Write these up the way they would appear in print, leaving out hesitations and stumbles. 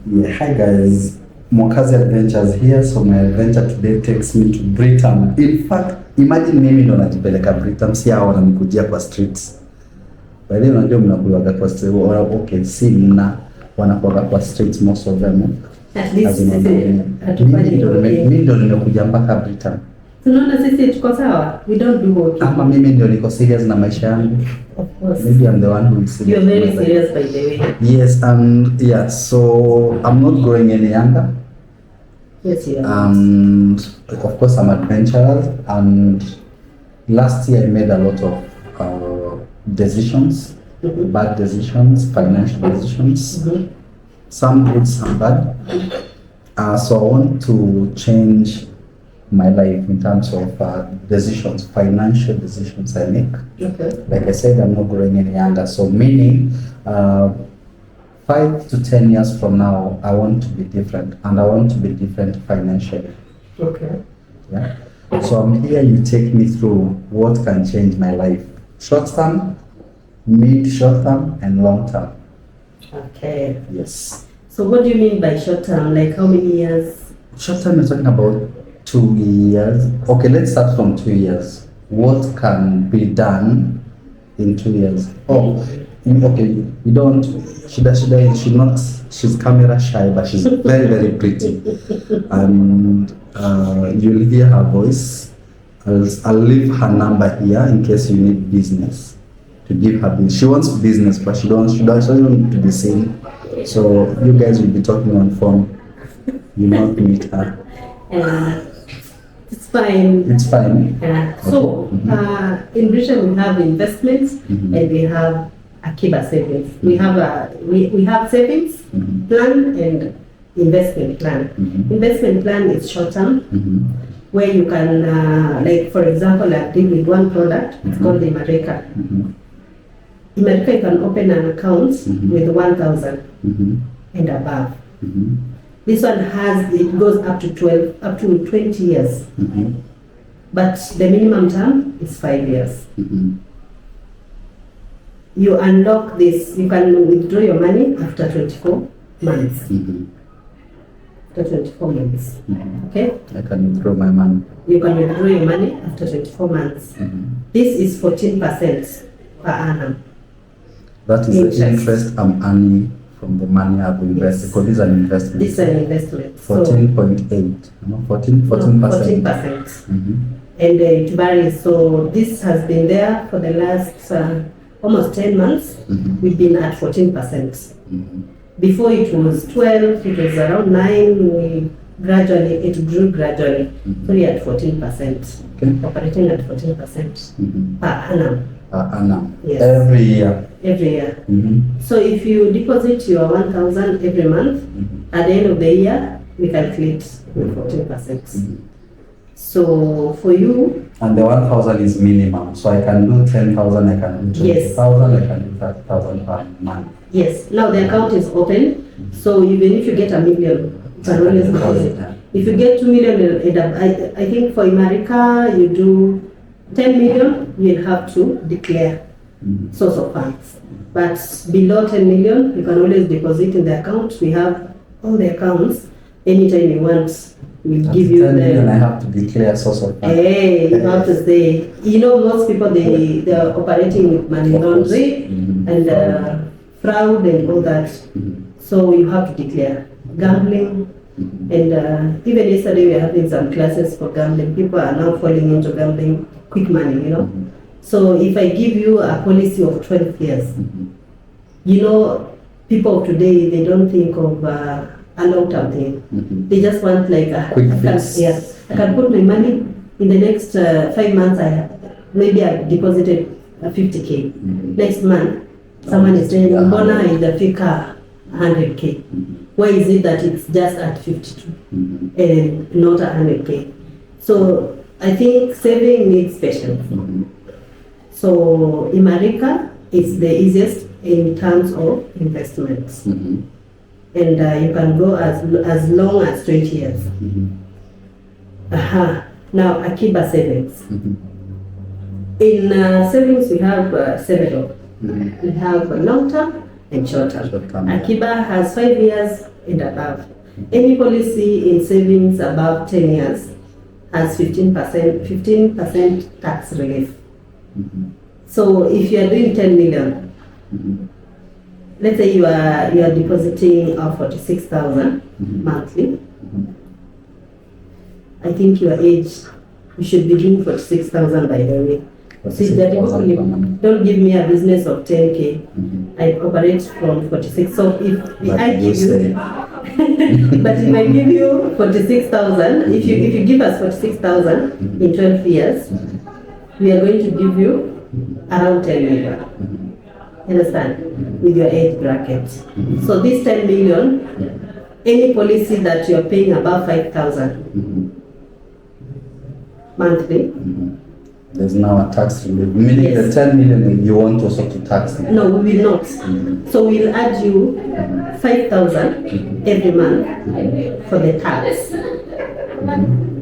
Yeah, hi guys. Mwakazi Adventures here. So my adventure today takes me to Britain. In fact, imagine mimi ndo najipeleka Britain, si hao wananikujia kwa streets. Bali unajua mnakulaga kwa streets. Okay, si mna wanakuwa kwa streets most of them. At least mimi ndo nimekuja mpaka Britain. Tunaona sisi tuko sawa. We don't do work. Ama mimi ndio niko serious na maisha yangu. Of course. Maybe I'm the one who is serious. You're very serious by the way. Yes, and yeah, so I'm not growing any younger. Yes, you are. And of course I'm adventurous, and last year I made a lot of decisions, bad decisions, financial decisions, some good, some bad. So I want to change my life in terms of decisions, financial decisions I make. Okay. Like I said, I'm not growing any younger. So meaning 5 to 10 years from now, I want to be different, and I want to be different financially. Okay. Yeah. So I'm here, you take me through what can change my life. Short term, mid short term, and long term. Okay. Yes. So what do you mean by short term? Like how many years? Short term, you're talking about 2 years. Okay, let's start from 2 years. What can be done in 2 years? Oh, okay. You don't. She's camera shy, but she's very, very pretty. And you'll hear her voice. I'll leave her number here in case you need business. To give her business. She wants business, but she doesn't want to be seen. So you guys will be talking on phone. You not meet her. It's fine. It's fine. So in Britain we have investments and we have Akiba savings. We have savings plan and investment plan. Investment plan is short term, where you can like for example I deal with one product. It's called the Imareka. Imareka, you can open an account with 1,000 and above. This one it goes up to 20 years. But the minimum term is 5 years. You unlock this, you can withdraw your money after 24 months. After 24 months. Okay? I can withdraw my money. You can withdraw your money after 24 months. This is 14% per annum. That is the interest I'm earning from the money I've invested. Because this is an investment. This is an investment. 14.8. 14%. And it varies. So this has been there for the last almost 10 months. We've been at 14%. Before it was 12, it was around 9. It grew gradually. So we are at 14%. Okay. Operating at 14% per annum. Yes. Every year. So if you deposit your 1,000 every month, at the end of the year, we calculate with 14%. So for you... And the 1,000 is minimum. So I can do 10,000, I can do 20,000, I can do 30,000 per month. Yes. Now the account is open. So even if you get $1 million, you can always deposit. If you get $2 million, I think for America, you do 10 million, you'll have to declare source of funds. But below 10 million, you can always deposit in the account. We have all the accounts. Anytime you want, we'll give you 10 million, I have to declare source of funds. Hey, you have to say, most people, they're operating with money laundry and fraud and all that. So you have to declare gambling. And even yesterday we were having some classes for gambling. People are now falling into gambling, quick money, So if I give you a policy of 12 years, people of today, they don't think of a long-term thing. They just want like a quick fix. I can put my money in the next 5 months. Maybe I deposited 50K. Next month, someone is saying, "Mbona haijafika 100K." Why is it that it's just at 52 and not 100K? So I think saving needs patience. So Imareka is the easiest in terms of investments. And you can go as long as 20 years. Now Akiba savings. In savings we have several. We have long term and short term. Short-term. Akiba has 5 years and above. Any policy in savings above 10 years has 15% tax relief. So if you are doing 10 million, let's say you are depositing 46,000 monthly. I think your age, you should be doing 46,000 by the way. See, that don't give me a business of 10K. I operate from 46. So if I give you, but if I give you 46,000, if you give us 46,000 in 12 years, we are going to give you around 10 million. Understand? With your age bracket. So this 10 million, any policy that you are paying above 5,000 monthly. There's now a tax relief, meaning Yes. the 10 million you want also to tax it. No, we will not. So we'll add you 5,000 every month for the tax.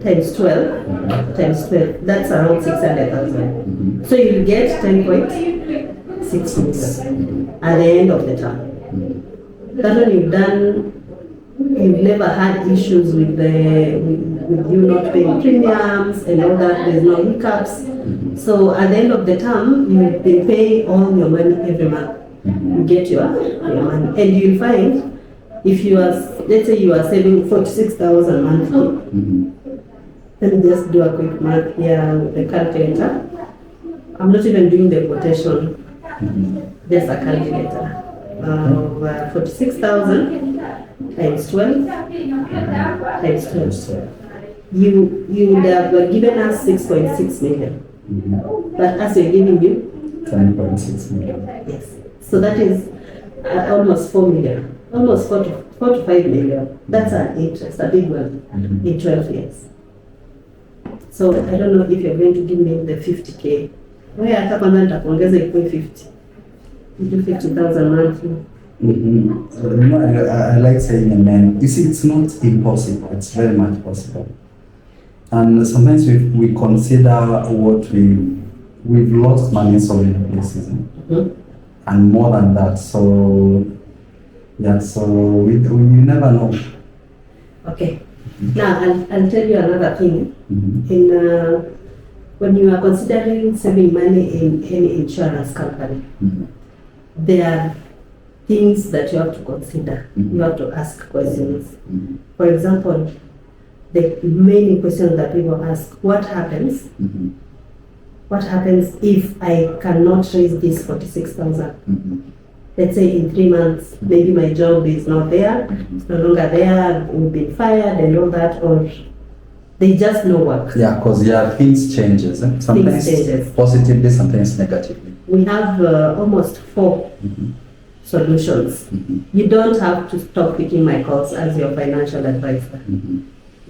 Times 12, that's around 600,000. So you'll get 10.6 million at the end of the term. That when you've never had issues with you not paying premiums and all that, there's no hiccups. So at the end of the term, you've been paying all your money every month. You get your money. And you'll find, if you are, let's say you are saving 46,000 monthly, let me just do a quick math here with the calculator. I'm not even doing the quotation, just a calculator. 46,000 times 12 times 12. You would have given us 6.6 million. But as you're giving you 10.6 million. Yes. So that is almost 4 million. Almost 4 to 5 million. That's an interest, a big one, in 12 years. So I don't know if you're going to give me the 50K. Where hata kwanza nitakuongeza ikuwe 50. You do 50,000 monthly. I like saying amen. You see, it's not impossible. It's very much possible. And sometimes we consider what we've lost money in so many places, and more than that. So yeah, so we never know. Okay. Now I'll tell you another thing. In when you are considering saving money in any insurance company, there are things that you have to consider. You have to ask questions. For example, the main question that people ask: what happens? What happens if I cannot raise this 46,000? Let's say in 3 months, maybe my job is not there, it's no longer there, we've been fired and all that, or they just no work. Yeah, because things changes. Sometimes changes. Positively, sometimes negatively. We have almost 4 solutions. You don't have to stop picking my calls as your financial advisor.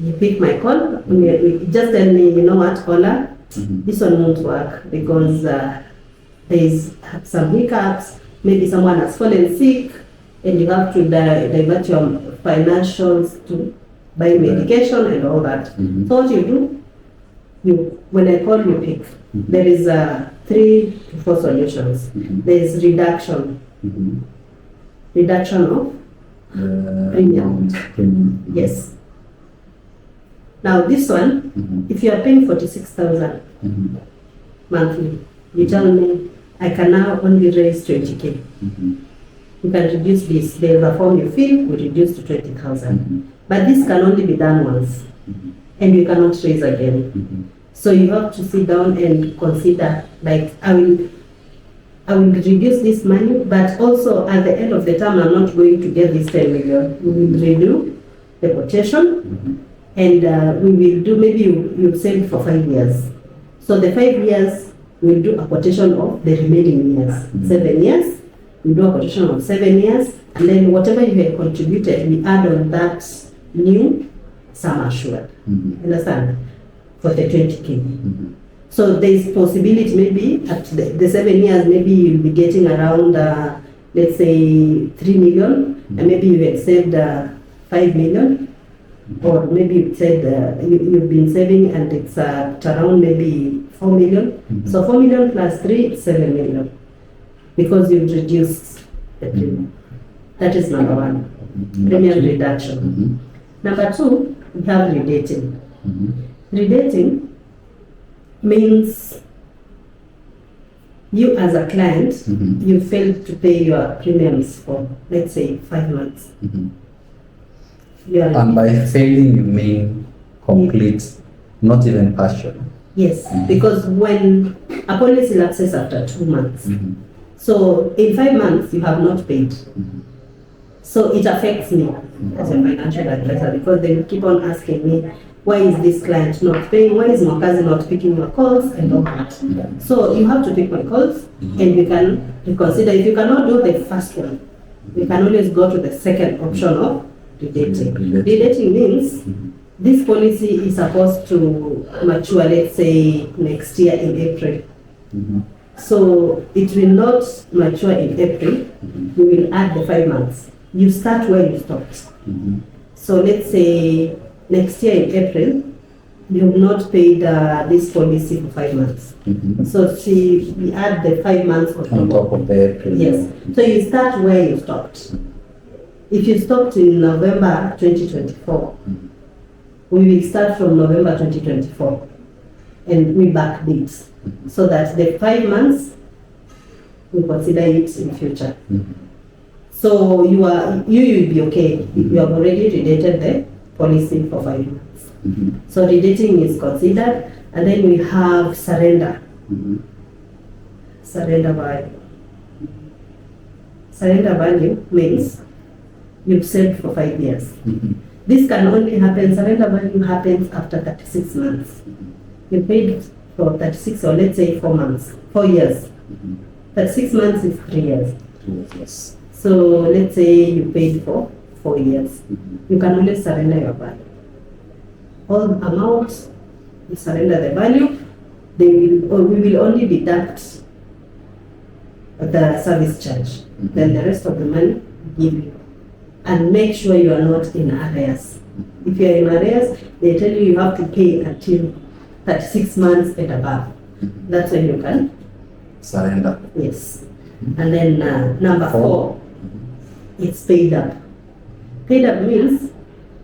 You pick my call, you just tell me, you know what, Ola, this one won't work because there's some hiccups, maybe someone has fallen sick, and you have to divert your financials to buy medication and all that. So what you do, when I call you pick, there is 3 to 4 solutions. There is reduction of premium. Yes. Now this one, if you are paying 46,000 monthly, you tell me I can now only raise 20K. You can reduce this. There is a form you fill, we reduce to 20,000. But this can only be done once, and you cannot raise again. So you have to sit down and consider, like, I will reduce this money, but also at the end of the term, I'm not going to get this 10 million. We will renew the quotation, and we will do, maybe you save for 5 years. So the 5 years, we'll do a quotation of the remaining years. 7 years, we do a quotation of 7 years, and then whatever you had contributed, we add on that new sum assured. Understand? For the 20K. So there is possibility, maybe at the 7 years, maybe you'll be getting around, let's say 3 million, and maybe you had saved 5 million, or maybe you said you've been saving and it's around maybe 4 million. So 4 million plus 3, 7 million, because you've reduced the premium. That is number one, premium reduction. Number two, we have redating. Redating means you as a client, you failed to pay your premiums for, let's say, 5 months. And by failing, you mean complete, not even partial. Yes, because when a policy lapses after 2 months, so in 5 months you have not paid. So it affects me as a financial advisor, because they will keep on asking me, why is this client not paying? Why is Mwakazi not picking your calls and all that? So you have to pick my calls, and we can reconsider. If you cannot do the first one, we can always go to the second option of redating. Redating means this policy is supposed to mature, let's say, next year in April. So it will not mature in April. We will add the 5 months. You start where you stopped. So let's say next year in April, you have not paid this policy for 5 months. So we add the 5 months on top of the April. Yes. So you start where you stopped. If you stopped in November 2024, we will start from November 2024 and we backdate, so that the 5 months we consider it in future. So you will be okay if you have already redated the policy for 5 months. So redating is considered, and then we have surrender. Surrender value. Surrender value means you've saved for 5 years. This can only happen, surrender value happens after 36 months. You paid for 36, or let's say 4 months, 4 years. 36 months is 3 years. Yes. So let's say you paid for 4 years. You can only surrender your value. All amounts, you surrender the value, we will only deduct the service charge. Then the rest of the money give you. And make sure you are not in arrears. If you are in arrears, they tell you have to pay until 36 months and above. That's when you can surrender. Yes. And then number 4, it's paid up. Paid up means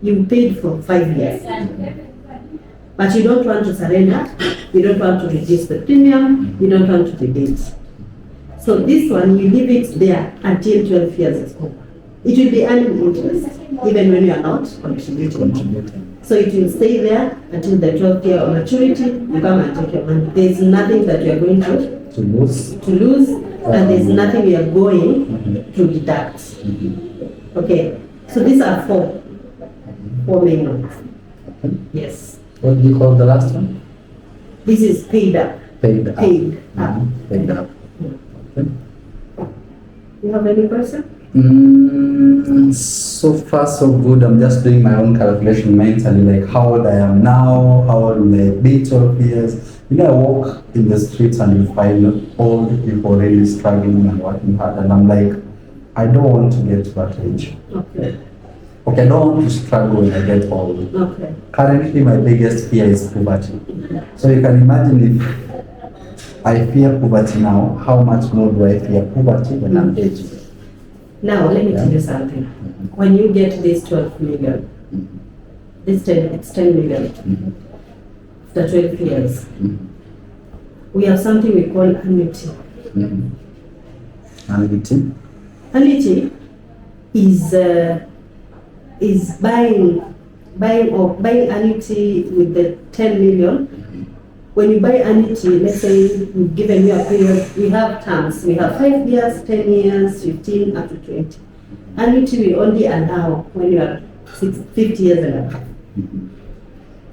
you paid for 5 years, but you don't want to surrender, you don't want to reduce the premium, you don't want to rebate. So this one, you leave it there until 12 years is over. It will be earning interest even when you are not contributing. So it will stay there until the 12th year of maturity. You come and take your money. There is nothing that you are going to lose, and there is nothing we are going to deduct. Okay, so these are four main ones. Yes. What do you call the last one? This is paid up. Paid up. Paid up. Paid up. Okay. You have any question? So far so good. I'm just doing my own calculation mentally, like how old I am now, how old will I be 12 years. You know, I walk in the streets and you find old people really struggling and working hard, and I'm like, I don't want to get to that age. Okay. Okay, I don't want to struggle when I get old. Okay. Currently, my biggest fear is poverty. So you can imagine if I fear poverty now, how much more do I fear poverty when I'm aging? Now, let me tell you something. When you get this 12 million, it's 10 million, after 12 years, we have something we call annuity. Annuity? Annuity is buying annuity with the 10 million. When you buy annuity, let's say we've given you a period, we have terms. We have 5 years, 10 years, 15, up to 20. Annuity we only allow when you are 50 years and above.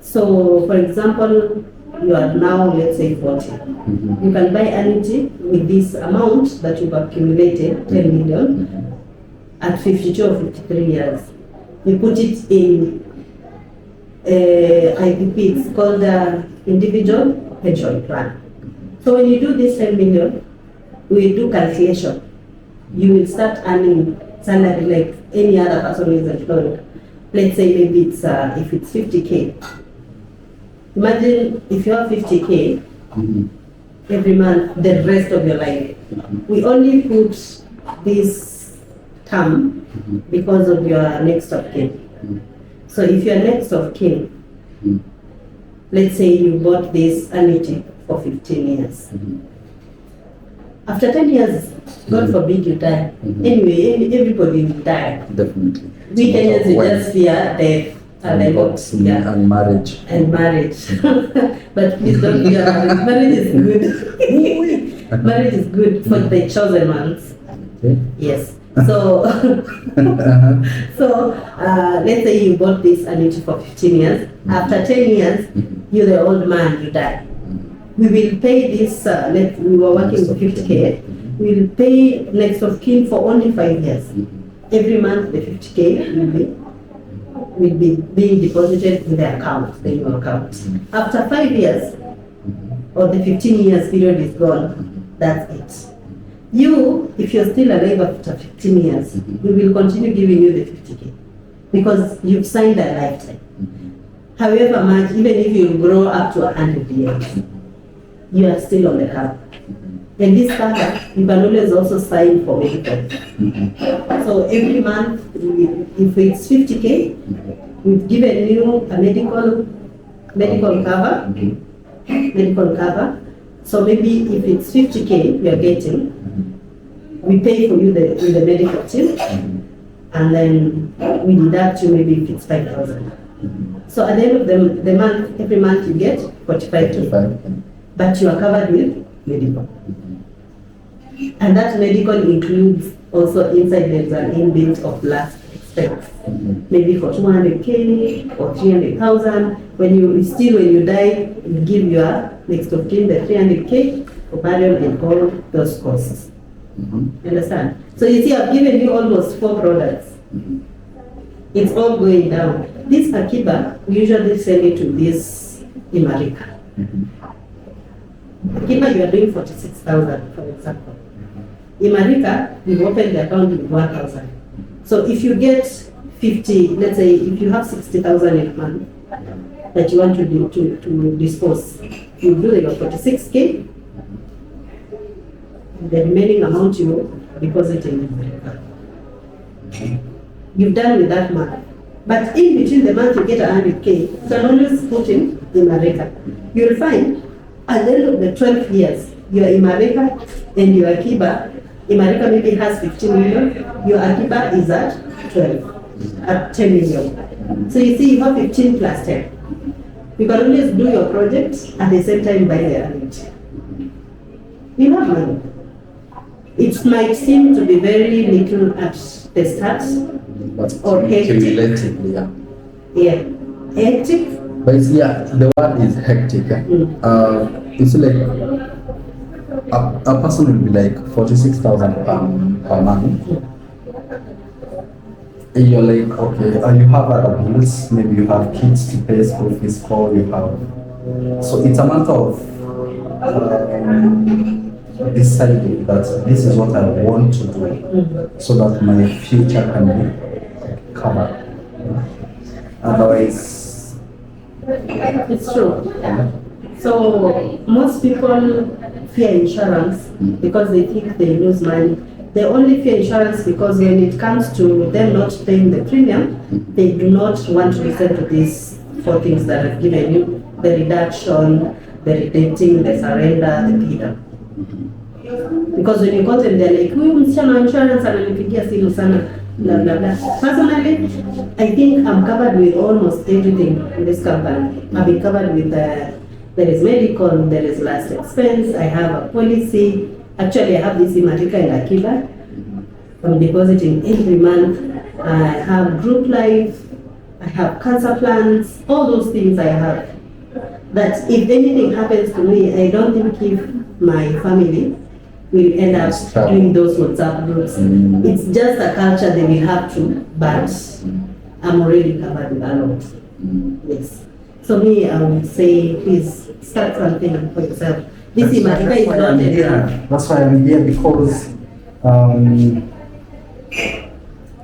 So, for example, you are now, let's say, 40. You can buy annuity with this amount that you've accumulated, 10 million, at 52 or 53 years. You put it in IPP, it's called individual pension plan. So when you do this 10 million, we do calculation. You will start earning salary like any other person who is employed. Let's say maybe it's if it's 50K. Imagine if you have 50K every month, the rest of your life. We only put this term because of your next of kin. So if your next of kin, let's say you bought this annuity for 15 years. After 10 years, God forbid you die. Anyway, everybody will die. Definitely. We Kenyans, we just fear death and marriage. And marriage. But please don't fear marriage. Marriage is good. Marriage is good for the chosen ones. Okay. Yes. So, let's say you bought this annuity for 15 years. After 10 years, you're the old man, you die. We will pay this, we were working with 50K. We will pay next of kin for only 5 years. Every month, the 50K will be being deposited in the account, the new account. After 5 years, or the 15 years period is gone, that's it. You, if you're still alive after 15 years, we will continue giving you the 50K because you've signed a lifetime. However much, even if you grow up to 100 years, you are still on the cover. And this cover, you can always also sign for medical. So every month, if it's 50K, we've given you a medical cover. So maybe if it's 50K you are getting, we pay for you the medical team, and then we deduct you maybe if it's 5,000. So at the end of the month, every month you get 45K, but you are covered with medical. And that medical includes also inside there's an inbuilt of last expense, maybe for 200K or 300,000. When you die, you give your next of kin the 300K for burial and all those costs. You understand? So you see, I've given you almost 4 products. It's all going down. This Akiba, we usually sell it to this Imarika. Akiba, you are doing 46,000, for example. Imarika, we open the account with 1,000. So if you get 50, let's say if you have 60,000 in a month that you want to dispose, you do your 46K, the remaining amount you deposit in Imarika. You've done with that month. But in between the month you get 100K, you can always put in Imarika. You'll find at the end of the 12 years, your Imarika and your Akiba, Imarika maybe has 15 million, your Akiba is at 12, at 10 million. So you see, you have 15 plus 10. You can always do your project at the same time buy the annuity. You have money. It might seem to be very little at the start, or hectic. Cumulatively, Yeah, hectic. But it's, the word is hectic. It's like a person will be like 46,000 per month. And you're like, okay, you have other bills, maybe you have kids to pay school fees for, you have. So it's a matter of deciding that this is what I want to do so that my future can be covered. Otherwise, it's true. So most people fear insurance because they think they lose money. They only fear insurance because when it comes to them not paying the premium, they do not want to listen to these 4 things that I've given you: the reduction, the redating, the surrender, the PIDA. Because when you go to them, they're like, "Huyu msichana wa insurance ananipigia simu sana, blah blah blah." Personally, I think I'm covered with almost everything in this company. I've been covered with there is medical, there is last expense, I have a policy. Actually, I have this Imarika and Akiba. I'm depositing every month. I have group life, I have cancer plans, all those things I have. That if anything happens to me, I don't think if my family will end up doing those WhatsApp groups. It's just a culture they will have to, but I'm already covered with a lot. Yes. So me, I would say, please start something for yourself. This Imarika is not enough. That's why I'm here, because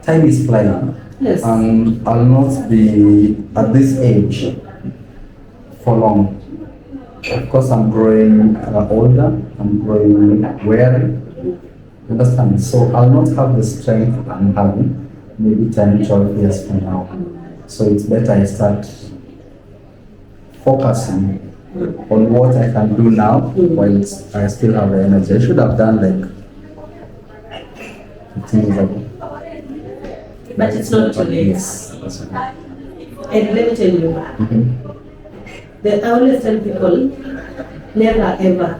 time is flying. Yes. And I'll not be at this age for long. Of course, I'm growing older, I'm growing weary, Understand? So I'll not have the strength I'm having maybe 10, 12 years from now. So it's better I start focusing on what I can do now while I still have the energy. I should have done like 15 years ago. But it's not too late. Yes, that's right. And let me tell you, I always tell people, never ever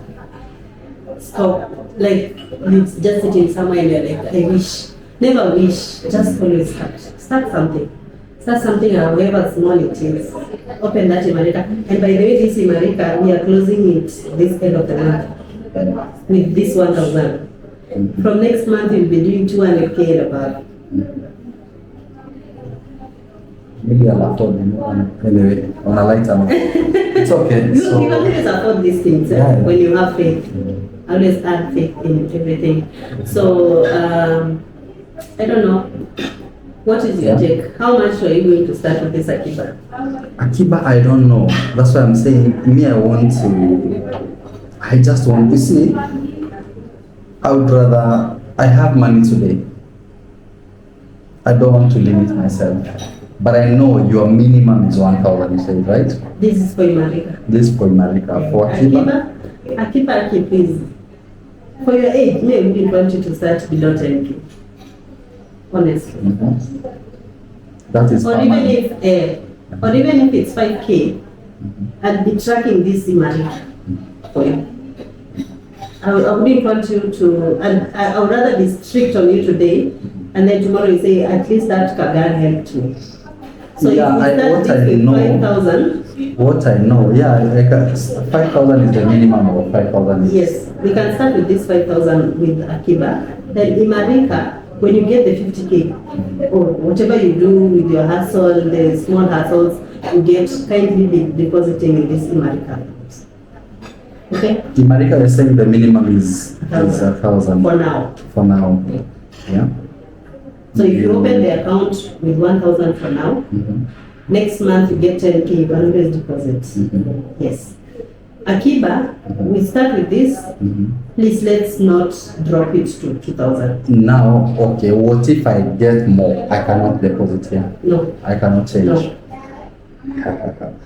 stop. Like, it's just sitting somewhere and you're like, I wish. Never wish, just always start. Start something. Start something, however small it is. Open that Imarika. And by the way, this Imarika, we are closing it this end of the month with this 1,000. From next month, we'll be doing 200K and above. Maybe I'll afford them. Anyway, on a lighter note. It's okay. You can always afford these things when you have faith. Always add faith in everything. So, I don't know. What is your take? How much are you going to start with this Akiba? Akiba, I don't know. That's why I'm saying, me, I just want to see. I would rather, I have money today. I don't want to limit myself. But I know your minimum is 1,000, you said, right? This is for Imarika. This is for Imarika. For Akiba? Akiba, please. For your age, maybe we want you to start below 10K. Honestly. That is or even if it's 5K, I'll be tracking this Imarika for you. I wouldn't want you to, and I would rather be strict on you today, and then tomorrow you say, at least that Kagan helped me. So yeah, if you start with 5,000. What I know, 5,000 is the minimum of 5,000. Yes, we can start with this 5,000 with Akiba. Then Imarika, when you get the 50K, or whatever you do with your hustle, the small hustles, you get kindly be depositing in this Imarika. Okay? Imarika is saying the minimum is 1,000. For now. For now. Yeah. So if you open the account with 1,000 for now, next month you get 10K, you can always deposit. Yes. Akiba, we start with this. Please let's not drop it to 2,000. Now, okay, what if I get more? I cannot deposit here. No. I cannot change. No.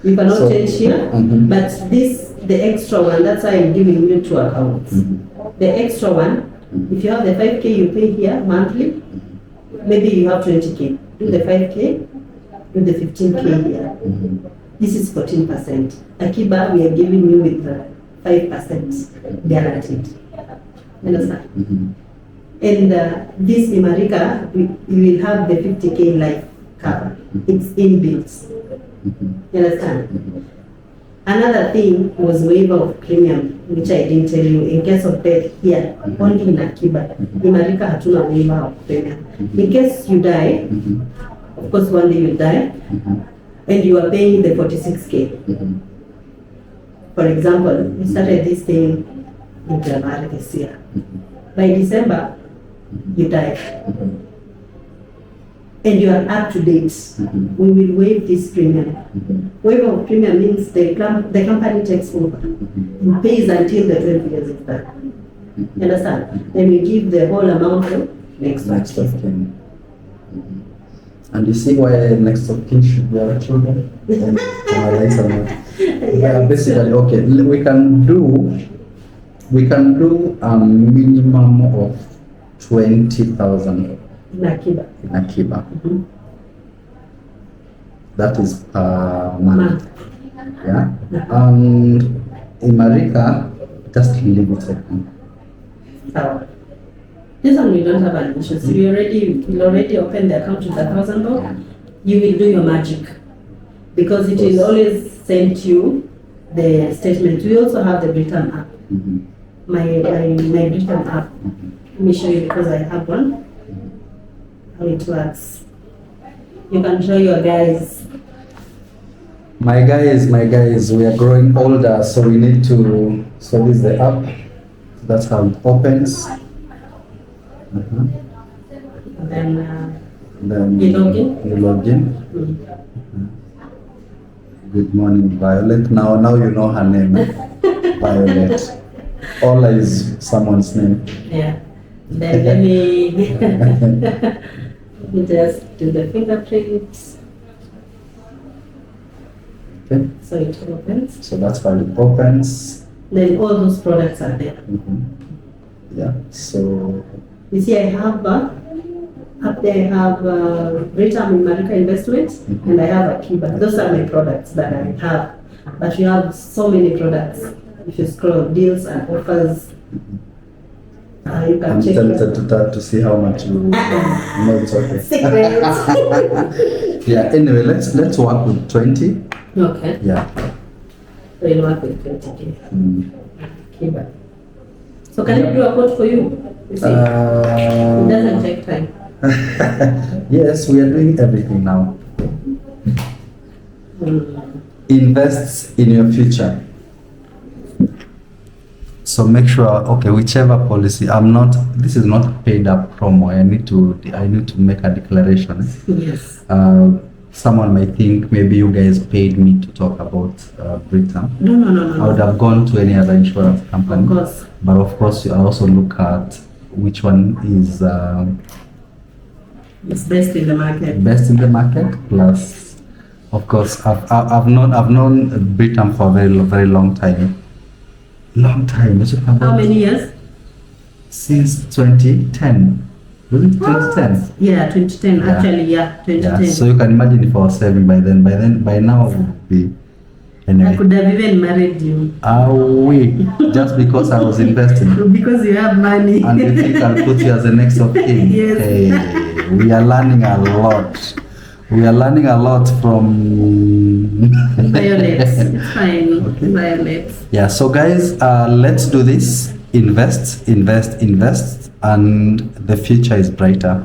You cannot change here, but this, the extra one, that's why I'm giving you two accounts. The extra one, if you have the 5K you pay here monthly, maybe you have 20K. Do the 5K, do the 15K here. This is 14%. Akiba, we are giving you with 5% guaranteed. You understand? And this Imarika, you will have the 50K life cover. It's inbuilt. You understand? Another thing was waiver of premium, which I didn't tell you. In case of death here, only in Akiba. Imarika hatuna waiver of premium. In case you die, of course one day you die, and you are paying the 46K. For example, you started this thing in January this year. By December, you die. And you are up to date. We will waive this premium. Waiver of premium means the company takes over and pays until the 12 years is done. You understand? Then we give the whole amount to next of kin. And you see why next of kin should be our children? Basically, okay, we can do a minimum of 20,000 in Akiba. That is per month. Yeah. And Imarika, just leave it at home. So, this one we don't have an issue. So you already opened the account with $1,000. You will do your magic, because it will always send you the statement. We also have the Britain app. My Britain app. Let me show you, because I have one. How it works. You can show your guys. My guys, we are growing older, so we need to. So this is the app. That's how it opens. Then you log in. Good morning, Violet. Now you know her name, Violet. Ola is someone's name. Yeah. Then let me just do the fingerprints. Okay. So it opens. So that's how it opens. Then all those products are there. Yeah. So You see, I have up there. I have Britam in Marika Investment, and I have Akiba. Those are my products that I have. But you have so many products. If you scroll deals and offers, you can I'm check. tempted to see how much you. No, it's okay. Secrets. Yeah. Anyway, let's work with 20. Okay. Yeah. So you work with 20K. Akiba. So can I do a quote for you? You see, it doesn't take time. Yes, we are doing everything now. Invest in your future. So make sure, okay, whichever policy. This is not a paid up promo. I need to make a declaration. Yes. Someone might think maybe you guys paid me to talk about Britain. No. I would have gone to any other insurance company. Of course. But of course, you also look at which one is It's best in the market. best in the market. Plus, of course, I've known Britain for a very long time. Long time. How many years? Since 2010. Was it 2010? Yeah, 2010. Yeah. Actually, yeah, 2010. Yeah. So you can imagine if I was saving by now it would be. Anyway. I could have even married you. We just because I was investing. Because you have money. And you think I'll put you as the next of kin? Yes. Hey, we are learning a lot. We are learning a lot from Violets. It's fine. Okay. Violets. Yeah, so guys, let's do this. Invest, and the future is brighter.